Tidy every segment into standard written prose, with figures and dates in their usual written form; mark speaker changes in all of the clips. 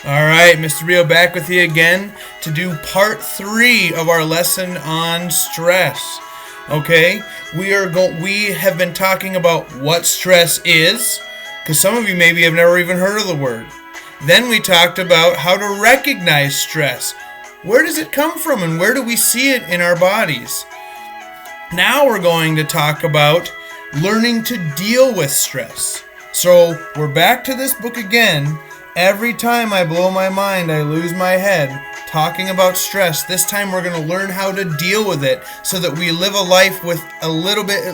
Speaker 1: All right, Mr. Biel back with you again to do part 3 of our lesson on stress. Okay, we have been talking about what stress is, because some of you maybe have never even heard of the word. Then we talked about how to recognize stress. Where does it come from and where do we see it in our bodies? Now we're going to talk about learning to deal with stress. So we're back to this book again. Every time I blow my mind, I lose my head talking about stress. This time we're going to learn how to deal with it so that we live a life with at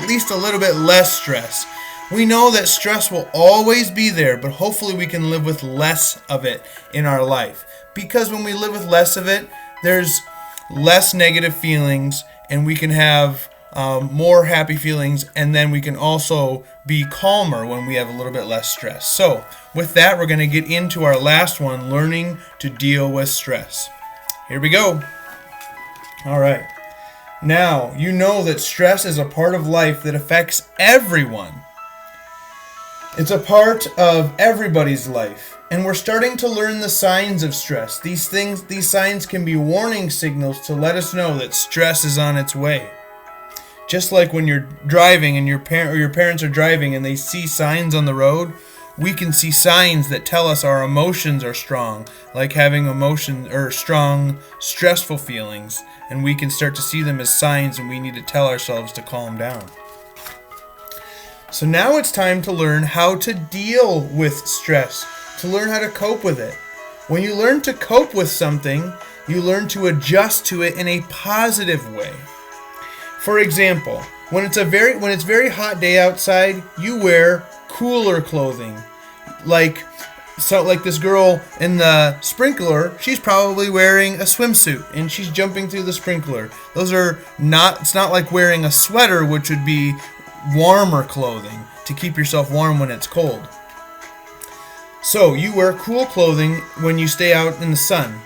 Speaker 1: least a little bit less stress. We know that stress will always be there, but hopefully we can live with less of it in our life. Because when we live with less of it, there's less negative feelings and we can have more happy feelings, and then we can also be calmer when we have a little bit less stress. So with that, we're going to get into our last one, learning to deal with stress. Here we go. All right. Now, you know that stress is a part of life that affects everyone. It's a part of everybody's life, and we're starting to learn the signs of stress. These signs can be warning signals to let us know that stress is on its way. Just like when you're driving and your parents are driving and they see signs on the road, we can see signs that tell us our emotions are strong, like having emotion or strong, stressful feelings, and we can start to see them as signs and we need to tell ourselves to calm down. So now it's time to learn how to deal with stress, to learn how to cope with it. When you learn to cope with something, you learn to adjust to it in a positive way. For example, when it's very hot day outside, you wear cooler clothing. Like this girl in the sprinkler, she's probably wearing a swimsuit and she's jumping through the sprinkler. It's not like wearing a sweater, which would be warmer clothing to keep yourself warm when it's cold. So you wear cool clothing when you stay out in the sun,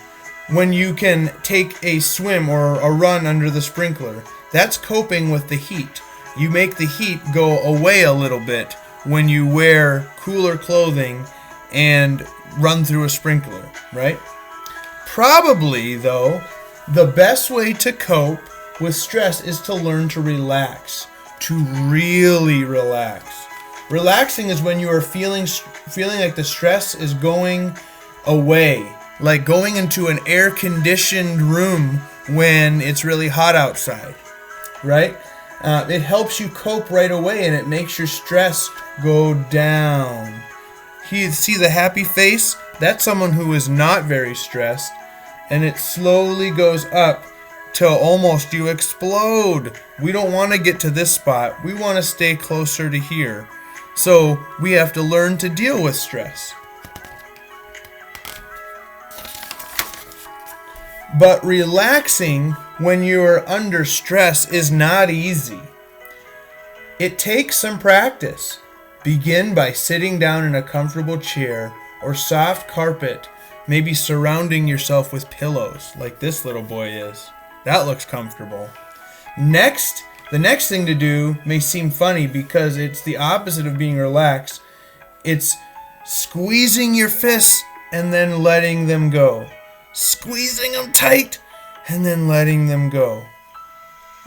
Speaker 1: when you can take a swim or a run under the sprinkler. That's coping with the heat. You make the heat go away a little bit when you wear cooler clothing and run through a sprinkler, right? Probably, though, the best way to cope with stress is to learn to relax, to really relax. Relaxing is when you are feeling like the stress is going away, like going into an air-conditioned room when it's really hot outside. Right? It helps you cope right away and it makes your stress go down. You see the happy face? That's someone who is not very stressed, and it slowly goes up till almost you explode. We don't want to get to this spot. We want to stay closer to here. So we have to learn to deal with stress. But relaxing when you're under stress is not easy. It takes some practice. Begin by sitting down in a comfortable chair or soft carpet, maybe surrounding yourself with pillows like this little boy is. That looks comfortable. The next thing to do may seem funny because it's the opposite of being relaxed. It's squeezing your fists and then letting them go. Squeezing them tight and then letting them go.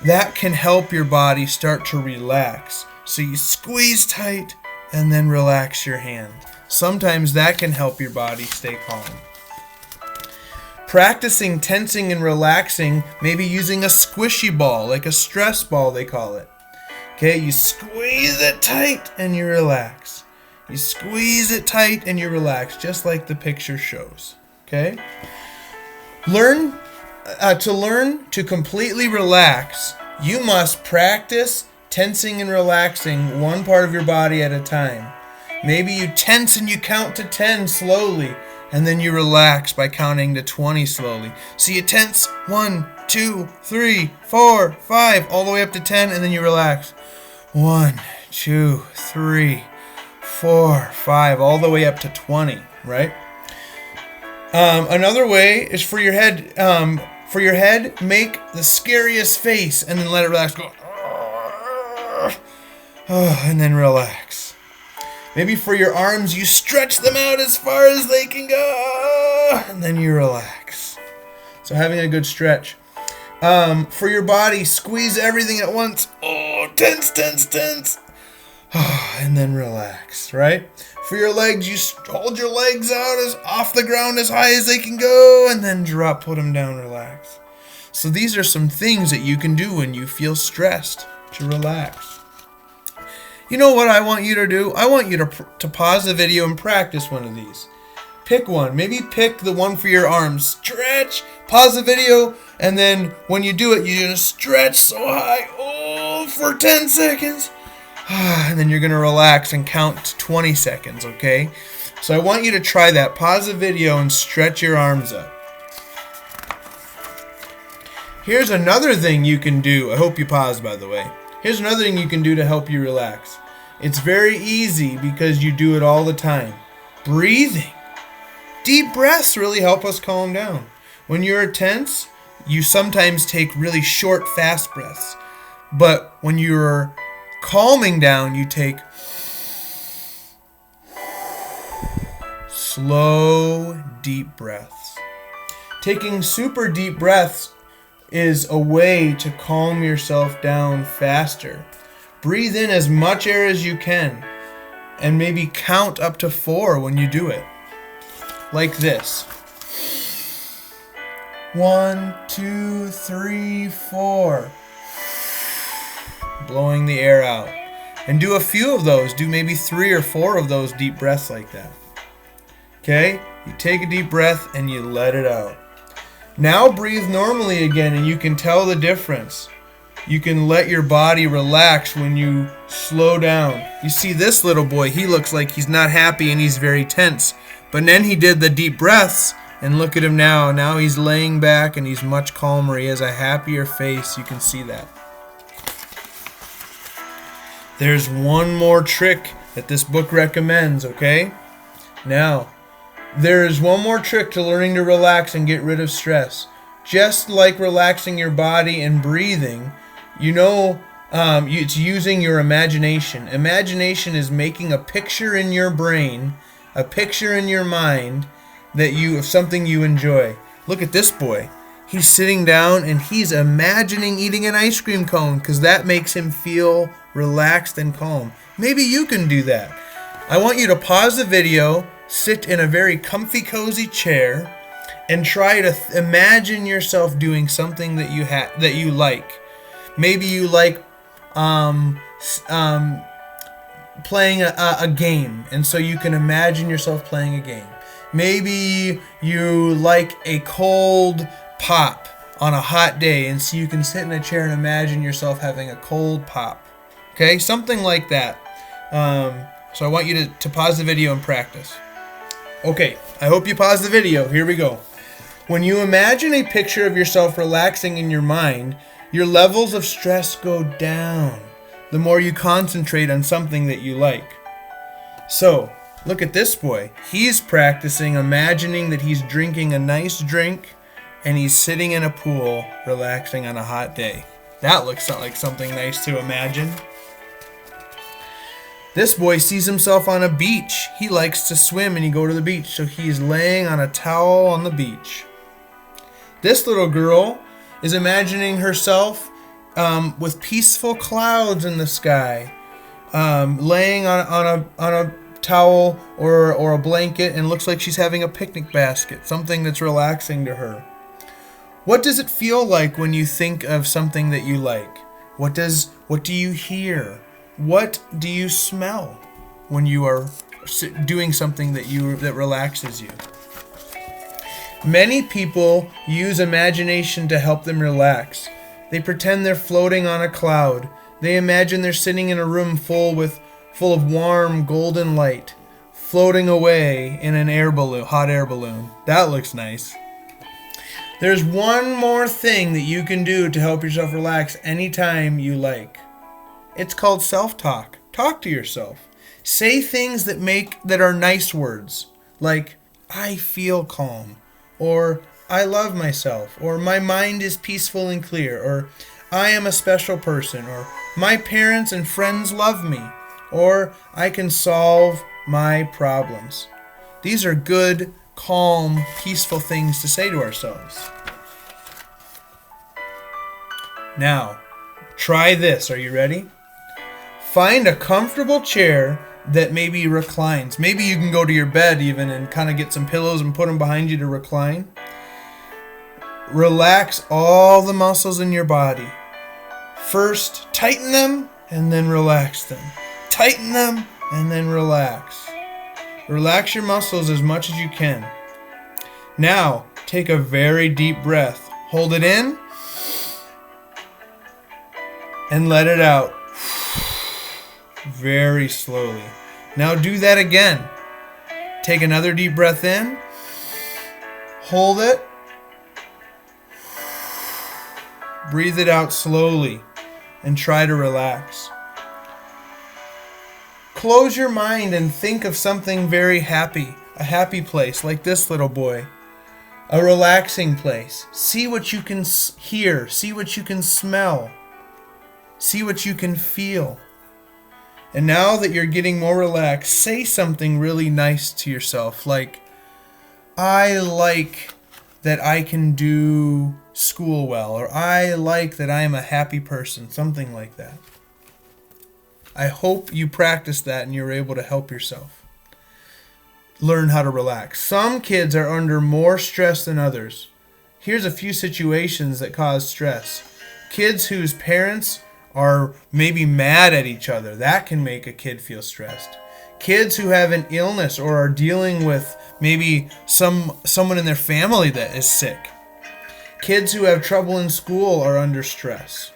Speaker 1: That can help your body start to relax. So you squeeze tight and then relax your hand. Sometimes that can help your body stay calm. Practicing tensing and relaxing, maybe using a squishy ball, like a stress ball they call it. Okay, you squeeze it tight and you relax. You squeeze it tight and you relax, just like the picture shows. Okay? Learn to completely relax, you must practice tensing and relaxing one part of your body at a time. Maybe you tense and you count to 10 slowly, and then you relax by counting to 20 slowly. So you tense 1, 2, 3, 4, 5, all the way up to 10, and then you relax. 1, 2, 3, 4, 5, all the way up to 20, right? Another way is for your head. Make the scariest face and then let it relax. Go, and then relax. Maybe for your arms, you stretch them out as far as they can go. and then you relax. So having a good stretch. For your body, squeeze everything at once. Oh, tense, tense, tense. And then relax, right? For your legs, you hold your legs out as off the ground as high as they can go, and then drop, put them down, relax. So these are some things that you can do when you feel stressed to relax. You know what I want you to do? I want you to pause the video and practice one of these. Pick one. Maybe pick the one for your arms. Stretch. Pause the video. And then when you do it, you're going to stretch so high. Oh, for 10 seconds. And then you're going to relax and count to 20 seconds, okay? So I want you to try that. Pause the video and stretch your arms up. Here's another thing you can do. I hope you paused, by the way. Here's another thing you can do to help you relax. It's very easy because you do it all the time. Breathing. Deep breaths really help us calm down. When you're tense, you sometimes take really short, fast breaths. But when you're calming down, you take slow, deep breaths. Taking super deep breaths is a way to calm yourself down faster. Breathe in as much air as you can and maybe count up to 4 when you do it. Like this. 1, 2, 3, 4. Blowing the air out. And do a few of those. Do maybe 3 or 4 of those deep breaths like that. Okay? You take a deep breath and you let it out. Now breathe normally again and you can tell the difference. You can let your body relax when you slow down. You see this little boy, he looks like he's not happy and he's very tense. But then he did the deep breaths and look at him now. Now he's laying back and he's much calmer. He has a happier face. You can see that. There's one more trick that this book recommends, okay? Now, there is one more trick to learning to relax and get rid of stress. Just like relaxing your body and breathing, it's using your imagination. Imagination is making a picture in your brain, a picture in your mind of something you enjoy. Look at this boy. He's sitting down and he's imagining eating an ice cream cone because that makes him feel relaxed and calm. Maybe you can do that. I want you to pause the video, sit in a very comfy, cozy chair, and try to imagine yourself doing something that you like. Maybe you like playing a game, and so you can imagine yourself playing a game. Maybe you like a cold pop on a hot day, and so you can sit in a chair and imagine yourself having a cold pop. Okay, something like that. So I want you to pause the video and practice. Okay, I hope you paused the video. Here we go. When you imagine a picture of yourself relaxing in your mind, your levels of stress go down the more you concentrate on something that you like. So, look at this boy. He's practicing imagining that he's drinking a nice drink and he's sitting in a pool relaxing on a hot day. That looks like something nice to imagine. This boy sees himself on a beach. He likes to swim and go to the beach, so he's laying on a towel on the beach. This little girl is imagining herself with peaceful clouds in the sky, laying on a towel or a blanket, and looks like she's having a picnic basket, something that's relaxing to her. What does it feel like when you think of something that you like? What do you hear? What do you smell when you are doing something that relaxes you? Many people use imagination to help them relax. They pretend they're floating on a cloud. They imagine they're sitting in a room full of warm golden light, floating away in an hot air balloon. That looks nice. There's one more thing that you can do to help yourself relax anytime you like. It's called self-talk. Talk to yourself. Say things that are nice words, like I feel calm, or I love myself, or my mind is peaceful and clear, or I am a special person, or my parents and friends love me, or I can solve my problems. These are good calm, peaceful things to say to ourselves. Now, try this. Are you ready? Find a comfortable chair that maybe reclines. Maybe you can go to your bed even and kind of get some pillows and put them behind you to recline. Relax all the muscles in your body. First, tighten them and then relax them. Tighten them and then relax. Relax your muscles as much as you can. Now, take a very deep breath. Hold it in and let it out very slowly. Now do that again. Take another deep breath in. Hold it. Breathe it out slowly and try to relax. Close your mind and think of something very happy, a happy place like this little boy. A relaxing place. See what you can hear, see what you can smell, see what you can feel. And now that you're getting more relaxed, say something really nice to yourself, like, I like that I can do school well, or I like that I am a happy person, something like that. I hope you practice that and you're able to help yourself learn how to relax. Some kids are under more stress than others. Here's a few situations that cause stress. Kids whose parents are maybe mad at each other. That can make a kid feel stressed. Kids who have an illness or are dealing with maybe someone in their family that is sick. Kids who have trouble in school are under stress.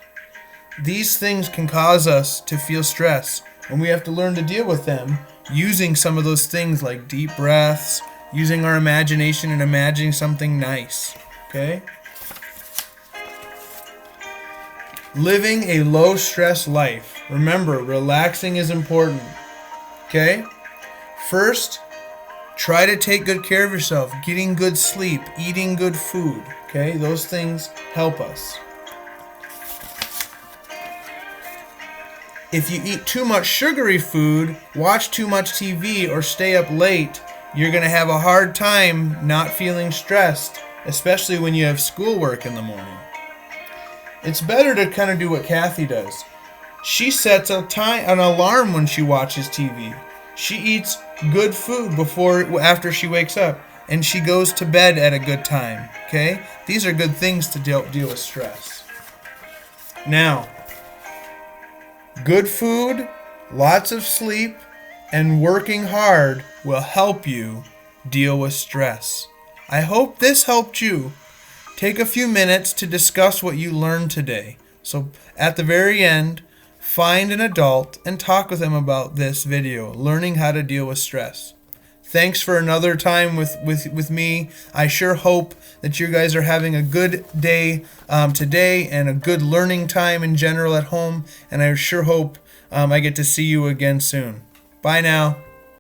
Speaker 1: These things can cause us to feel stress, and we have to learn to deal with them using some of those things like deep breaths, using our imagination and imagining something nice. Okay? Living a low-stress life. Remember, relaxing is important. Okay? First, try to take good care of yourself. Getting good sleep, eating good food. Okay? Those things help us. If you eat too much sugary food, watch too much TV, or stay up late, you're going to have a hard time not feeling stressed, especially when you have schoolwork in the morning. It's better to kind of do what Kathy does. She sets an alarm when she watches TV. She eats good food after she wakes up, and she goes to bed at a good time. Okay? These are good things to deal with stress. Now, good food, lots of sleep, and working hard will help you deal with stress. I hope this helped you. Take a few minutes to discuss what you learned today. So at the very end, find an adult and talk with them about this video, learning how to deal with stress. Thanks for another time with me. I sure hope that you guys are having a good day today and a good learning time in general at home. And I sure hope I get to see you again soon. Bye now.